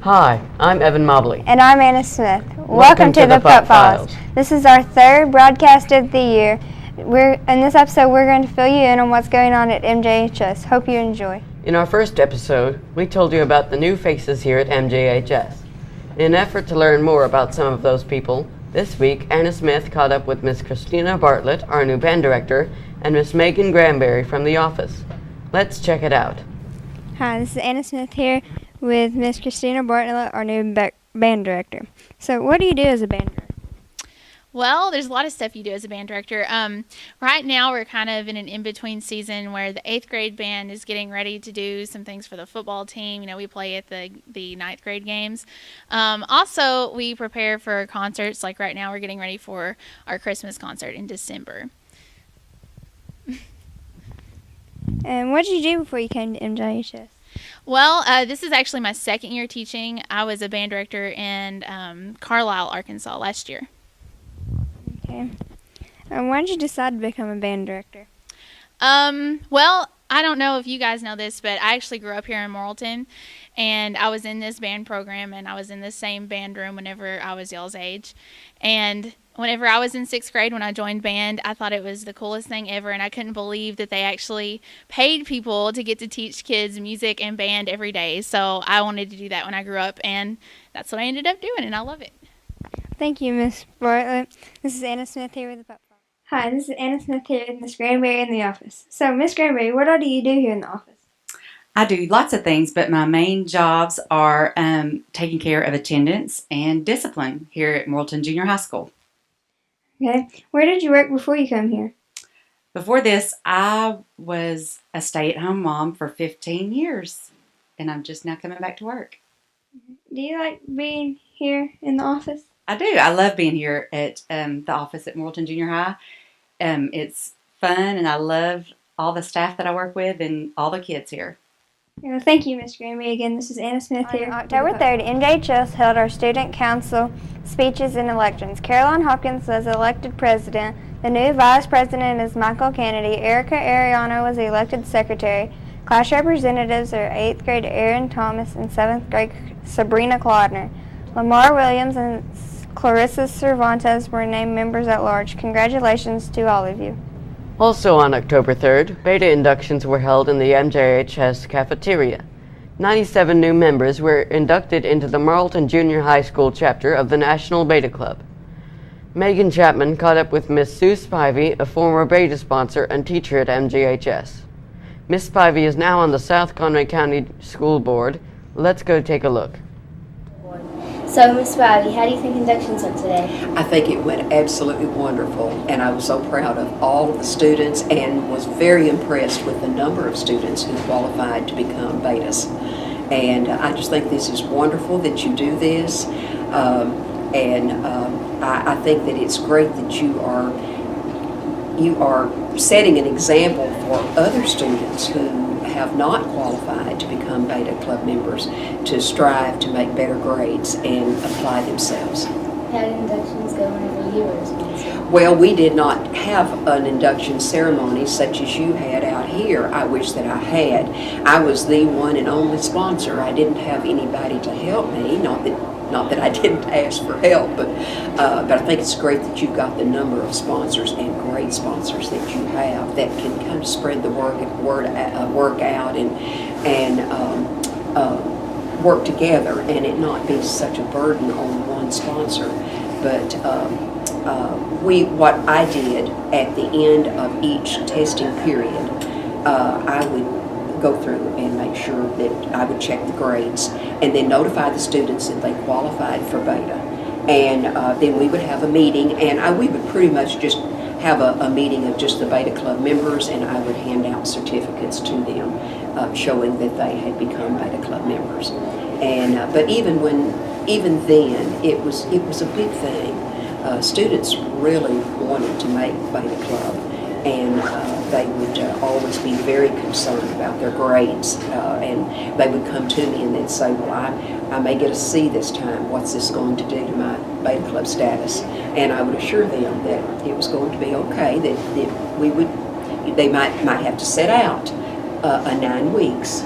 Hi, I'm Evan Mobley. And I'm Anna Smith. Welcome to the Pup Files. This is our third broadcast of the year. In this episode, we're going to fill you in on what's going on at MJHS. Hope you enjoy. In our first episode, we told you about the new faces here at MJHS. In an effort to learn more about some of those people, this week Anna Smith caught up with Miss Christina Bartlett, our new band director, and Miss Megan Granberry from the office. Let's check it out. Hi, this is Anna Smith here with Miss Christina Bartlett, our new band director. So what do you do as a band director? Well, there's a lot of stuff you do as a band director. Right now, we're kind of in an in-between season where the 8th grade band is getting ready to do some things for the football team. You know, we play at the 9th grade games. Also, we prepare for concerts. Like right now, we're getting ready for our Christmas concert in December. And what did you do before you came to MJHS? Well, this is actually my second year teaching. I was a band director in Carlisle, Arkansas last year. Okay. Why did you decide to become a band director? Well, I don't know if you guys know this, but I actually grew up here in Morrilton, and I was in this band program, and I was in the same band room whenever I was y'all's age. And whenever I was in 6th grade when I joined band, I thought it was the coolest thing ever, and I couldn't believe that they actually paid people to get to teach kids music and band every day. So I wanted to do that when I grew up, and that's what I ended up doing, and I love it. Thank you, Miss Bartlett. This is Anna Smith here with the Pup Files. Hi, this is Anna Smith here with Miss Granberry in the office. So, Miss Granberry, what all do you do here in the office? I do lots of things, but my main jobs are taking care of attendance and discipline here at Morrilton Junior High School. Okay. Where did you work before you come here? Before this, I was a stay-at-home mom for 15 years, and I'm just now coming back to work. Do you like being here in the office? I do. I love being here at the office at Morrilton Junior High. It's fun, and I love all the staff that I work with and all the kids here. Well, thank you, Ms. Granby. Again, this is Anna Smith here. On October 3rd, MJHS held our student council speeches and elections. Caroline Hopkins was elected president. The new vice president is Michael Kennedy. Erica Ariano was the elected secretary. Class representatives are 8th grade Aaron Thomas and 7th grade Sabrina Claudner. Lamar Williams and Clarissa Cervantes were named members at large. Congratulations to all of you. Also on October 3rd, beta inductions were held in the MJHS cafeteria. 97 new members were inducted into the Morrilton Junior High School chapter of the National Beta Club. Megan Chapman caught up with Miss Sue Spivey, a former beta sponsor and teacher at MJHS. Miss Spivey is now on the South Conway County School Board. Let's go take a look. So, Miss Spivey, how do you think inductions went today? I think it went absolutely wonderful, and I was so proud of all of the students and was very impressed with the number of students who qualified to become betas. And I just think this is wonderful that you do this, I think that it's great that you are setting an example for other students who have not qualified to become beta club members to strive to make better grades and apply themselves. How did inductions go whenever you were responsible? Well, we did not have an induction ceremony such as you had out here. I wish that I had. I was the one and only sponsor. I didn't have anybody to help me, not that I didn't ask for help, but I think it's great that you've got the number of sponsors and great sponsors that you have that can kind of spread the work out and work together and it not be such a burden on one sponsor. But what I did at the end of each testing period, I would go through and make sure that I would check the grades and then notify the students that they qualified for beta. And then we would have a meeting, and we would pretty much just have a meeting of just the beta club members, and I would hand out certificates to them showing that they had become beta club members. And but even then, it was a big thing. Students really wanted to make beta club, and they would always be very concerned about their grades, and they would come to me and they'd say, well, I may get a C this time. What's this going to do to my beta club status? And I would assure them that it was going to be okay, that they might have to sit out 9 weeks,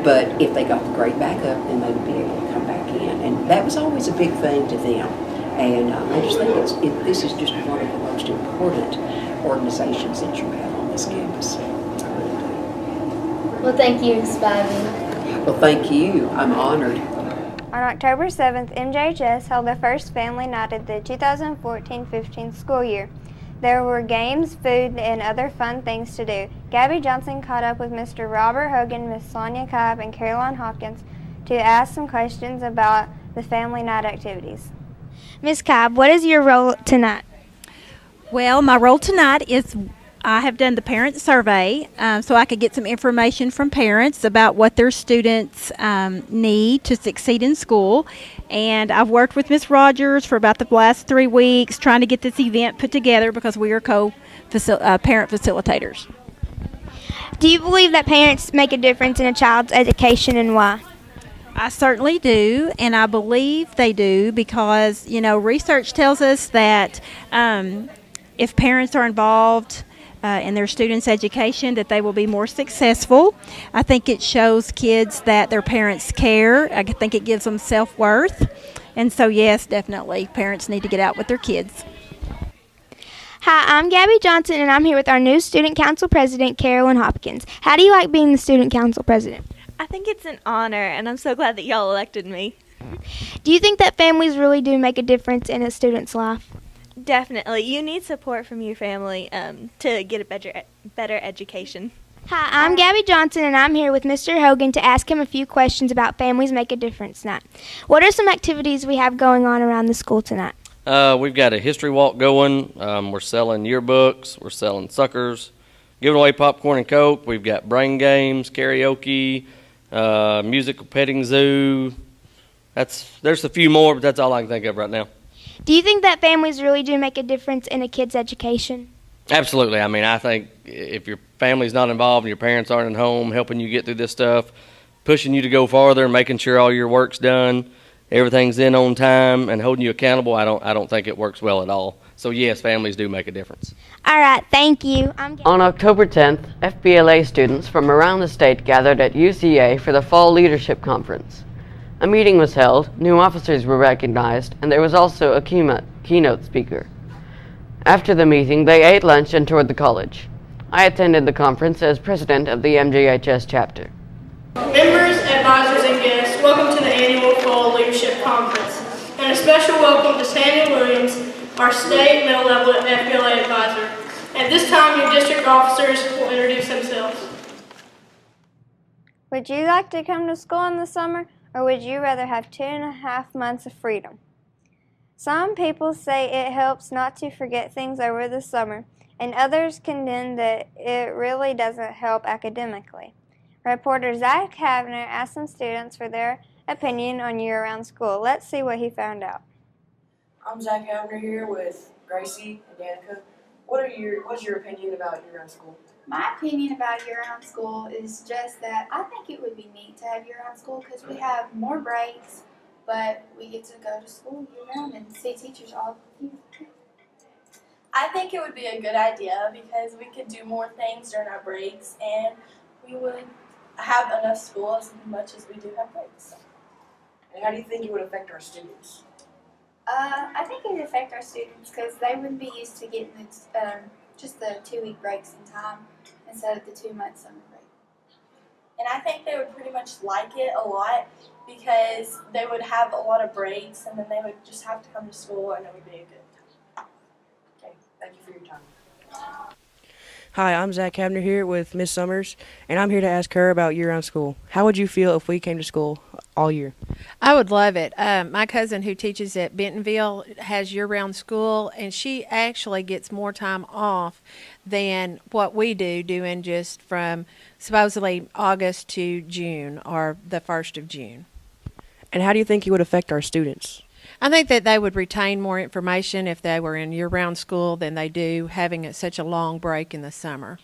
But if they got the grade back up, then they would be able to come back in. And that was always a big thing to them. And I just think this is just one of the most important organizations that you have on this campus. I really do. Well, thank you, Ms. Spivey. Well, thank you. I'm honored. On October 7th, MJHS held their first family night of the 2014-15 school year. There were games, food, and other fun things to do. Gabby Johnson caught up with Mr. Robert Hogan, Miss Sonia Cobb, and Caroline Hopkins to ask some questions about the family night activities. Miss Cobb, what is your role tonight? Well, my role tonight is I have done the parent survey so I could get some information from parents about what their students need to succeed in school. And I've worked with Miss Rogers for about the last 3 weeks trying to get this event put together because we are parent facilitators. Do you believe that parents make a difference in a child's education, and why? I certainly do, and I believe they do because, research tells us that if parents are involved in their students' education, that they will be more successful. I think it shows kids that their parents care. I think it gives them self-worth. And so, yes, definitely, parents need to get out with their kids. Hi, I'm Gabby Johnson, and I'm here with our new Student Council President, Caroline Hopkins. How do you like being the Student Council President? I think it's an honor, and I'm so glad that y'all elected me. Do you think that families really do make a difference in a student's life? Definitely. You need support from your family to get a better education. Hi, I'm Gabby Johnson, and I'm here with Mr. Hogan to ask him a few questions about Families Make a Difference Night. What are some activities we have going on around the school tonight? We've got a history walk going. We're selling yearbooks. We're selling suckers, giving away popcorn and Coke. We've got brain games, karaoke, musical petting zoo. There's a few more, but that's all I can think of right now. Do you think that families really do make a difference in a kid's education? Absolutely. I mean, I think if your family's not involved and your parents aren't at home helping you get through this stuff, pushing you to go farther, making sure all your work's done, everything's in on time, and holding you accountable, I don't think it works well at all. So yes, families do make a difference. All right, thank you. On October 10th, FBLA students from around the state gathered at UCA for the Fall Leadership Conference. A meeting was held, new officers were recognized, and there was also a keynote speaker. After the meeting, they ate lunch and toured the college. I attended the conference as president of the MJHS chapter. Members, advisors, and guests, welcome to the annual Fall Leadership Conference. And a special welcome to Sandy Williams, our state middle level FBLA advisor. At this time, your district officers will introduce themselves. Would you like to come to school in the summer, or would you rather have 2.5 months of freedom? Some people say it helps not to forget things over the summer, and others contend that it really doesn't help academically. Reporter Zach Havner asked some students for their opinion on year-round school. Let's see what he found out. I'm Zach Havner here with Gracie and Danica. What's your opinion about year-round school? My opinion about year-round school is just that I think it would be neat to have year-round school because we have more breaks, but we get to go to school year-round and see teachers all the year. I think it would be a good idea because we could do more things during our breaks and we would have enough school as much as we do have breaks. And how do you think it would affect our students? I think it would affect our students because they wouldn't be used to getting just the 2-week breaks in time instead of the 2-month summer break. And I think they would pretty much like it a lot because they would have a lot of breaks and then they would just have to come to school and it would be a good time. Okay, thank you for your time. Hi, I'm Zach Havner here with Miss Summers, and I'm here to ask her about year-round school. How would you feel if we came to school all year? I would love it. My cousin who teaches at Bentonville has year-round school, and she actually gets more time off than what we do, doing just from supposedly August to June or the 1st of June. And how do you think it would affect our students? I think that they would retain more information if they were in year-round school than they do having such a long break in the summer.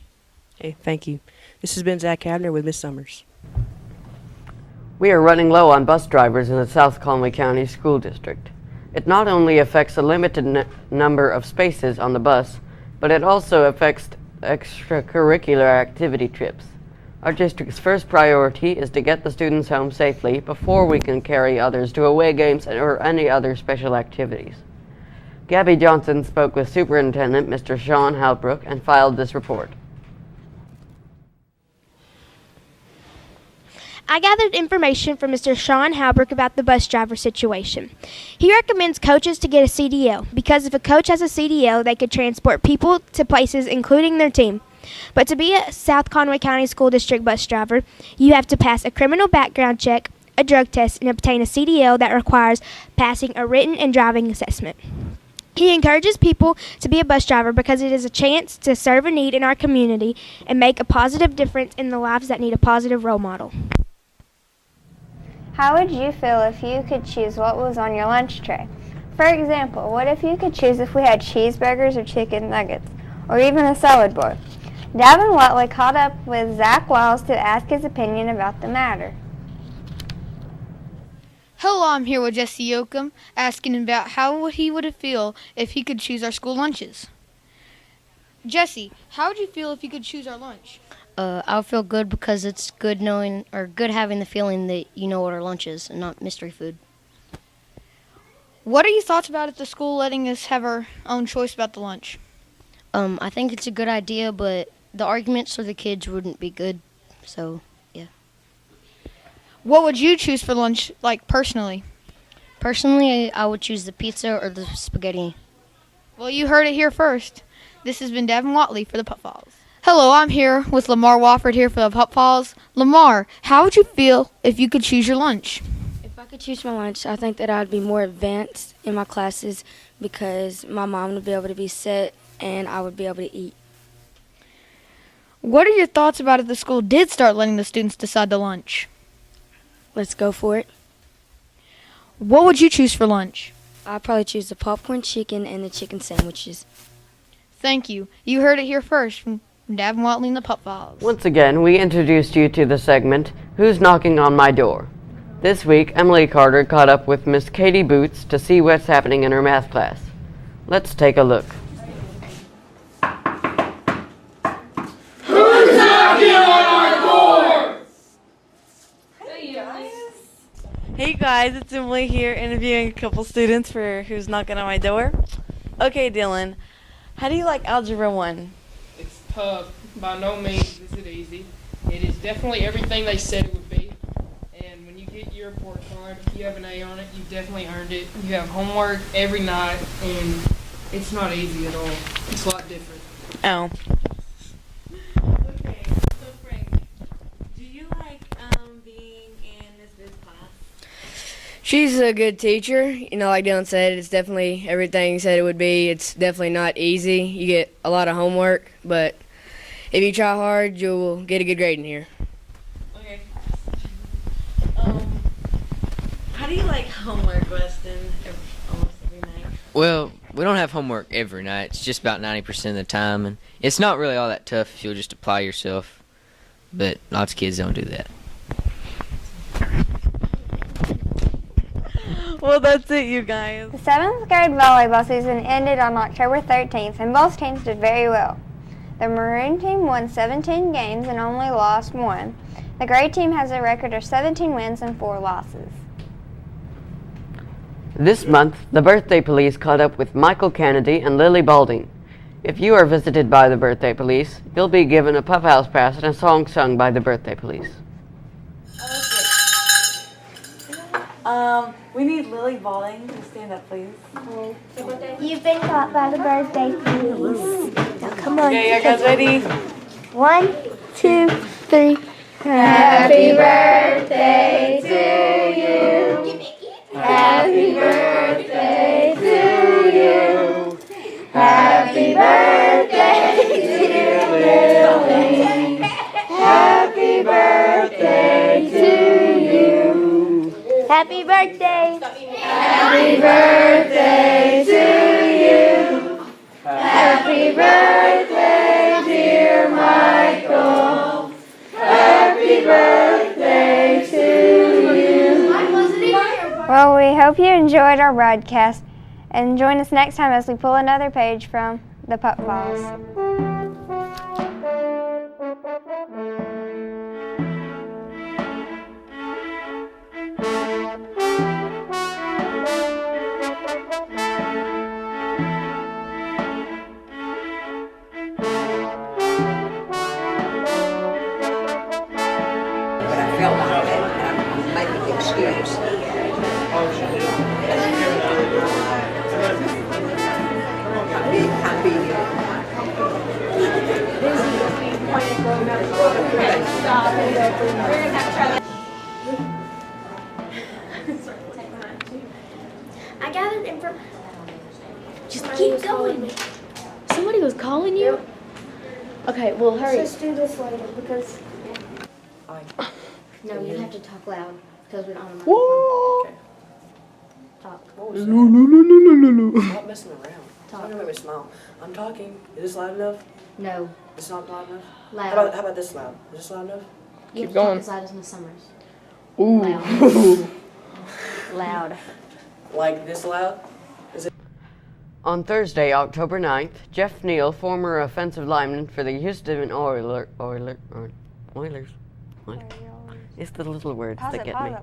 Okay, thank you. This has been Zach Havner with Miss Summers. We are running low on bus drivers in the South Conway County School District. It not only affects a limited number of spaces on the bus, but it also affects extracurricular activity trips. Our district's first priority is to get the students home safely before we can carry others to away games or any other special activities. Gabby Johnson spoke with Superintendent Mr. Sean Halbrook and filed this report. I gathered information from Mr. Sean Halbrook about the bus driver situation. He recommends coaches to get a CDL because if a coach has a CDL, they could transport people to places including their team. But to be a South Conway County School District bus driver, you have to pass a criminal background check, a drug test, and obtain a CDL that requires passing a written and driving assessment. He encourages people to be a bus driver because it is a chance to serve a need in our community and make a positive difference in the lives that need a positive role model. How would you feel if you could choose what was on your lunch tray? For example, what if you could choose if we had cheeseburgers or chicken nuggets, or even a salad bar? Davin Watley caught up with Zach Wiles to ask his opinion about the matter. Hello, I'm here with Jesse Yoakum, asking about how he would feel if he could choose our school lunches. Jesse, how would you feel if you could choose our lunch? I would feel good because it's good knowing or good having the feeling that you know what our lunch is and not mystery food. What are your thoughts about the school letting us have our own choice about the lunch? I think it's a good idea, but the arguments for the kids wouldn't be good. So, yeah. What would you choose for lunch, like personally? Personally, I would choose the pizza or the spaghetti. Well, you heard it here first. This has been Davin Watley for the Pup Files. Hello, I'm here with Lamar Wofford here for the Pup Files. Lamar, how would you feel if you could choose your lunch? If I could choose my lunch, I think that I'd be more advanced in my classes because my mom would be able to be set and I would be able to eat. What are your thoughts about if the school did start letting the students decide the lunch? Let's go for it. What would you choose for lunch? I'd probably choose the popcorn chicken and the chicken sandwiches. Thank you. You heard it here first from Davin Watley and the Pup Files. Once again, we introduced you to the segment, Who's Knocking on My Door? This week, Emily Carter caught up with Miss Katie Boots to see what's happening in her math class. Let's take a look. Who's knocking on our door? Hey guys, it's Emily here interviewing a couple students for Who's Knocking on My Door. Okay, Dylan, how do you like Algebra 1? It's tough. By no means is it easy. It is definitely everything they said it would be. And when you get your report card, if you have an A on it, you've definitely earned it. You have homework every night, and it's not easy at all. It's a lot different. Oh. Okay, so Frank, do you like being in this class? She's a good teacher. You know, like Dylan said, it's definitely everything he said it would be. It's definitely not easy. You get a lot of homework, but if you try hard, you'll get a good grade in here. Okay. How do you like homework, Weston? Almost every night. Well, we don't have homework every night. It's just about 90% of the time, and it's not really all that tough if you'll just apply yourself. But lots of kids don't do that. Well, that's it, you guys. The 7th grade volleyball season ended on October 13th, and both teams did very well. The Maroon team won 17 games and only lost 1. The gray team has a record of 17 wins and 4 losses. This month, the Birthday Police caught up with Michael Kennedy and Lily Balding. If you are visited by the Birthday Police, you'll be given a Pup House pass and a song sung by the Birthday Police. We need Lily Balding to stand up, please. You've been caught by the Birthday Police. Now come on. Okay, you guys ready? 1, 2, 3. Happy birthday to you. Happy birthday to you. Happy birthday, dear Lily. Happy birthday to you. Happy birthday. Happy birthday to you. Happy birthday, dear Michael. Happy birthday to you. Well, we hope you enjoyed our broadcast, and join us next time as we pull another page from the Pup Files. felt like that. I'm making an excuse. I'm being I gathered information. Just keep going. Somebody was calling you? Okay, well, hurry. Let's do this later because. No, you have to talk loud because we don't have a Whoa! microphone. Talk. Stop messing around. Don't make me smile. I'm talking. Is this loud enough? No. It's not loud enough? Loud. How about this loud? Is this loud enough? You Keep have to talk going. as loud as Miss Summers. Ooh. Loud. Like this loud? Is it? On Thursday, October 9th, Jeff Neal, former offensive lineman for the Houston Oilers. What? It's the little words that get me.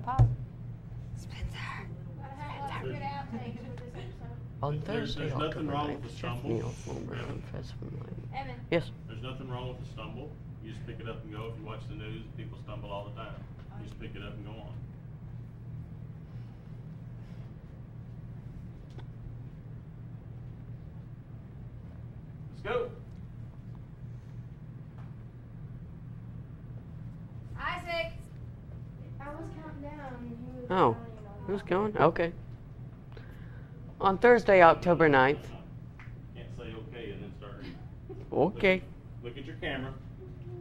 On Thursday, There's nothing October wrong 9th, with the Jeff stumble. Neal, former offensive lineman. Evan. Yes. There's nothing wrong with the stumble. You just pick it up and go. If you watch the news, people stumble all the time. You just pick it up and go on. Let's go. Isaac. I was counting down. Oh, who's going? Okay. On Thursday, October 9th. Can't say okay and then start. Okay. Look at your camera.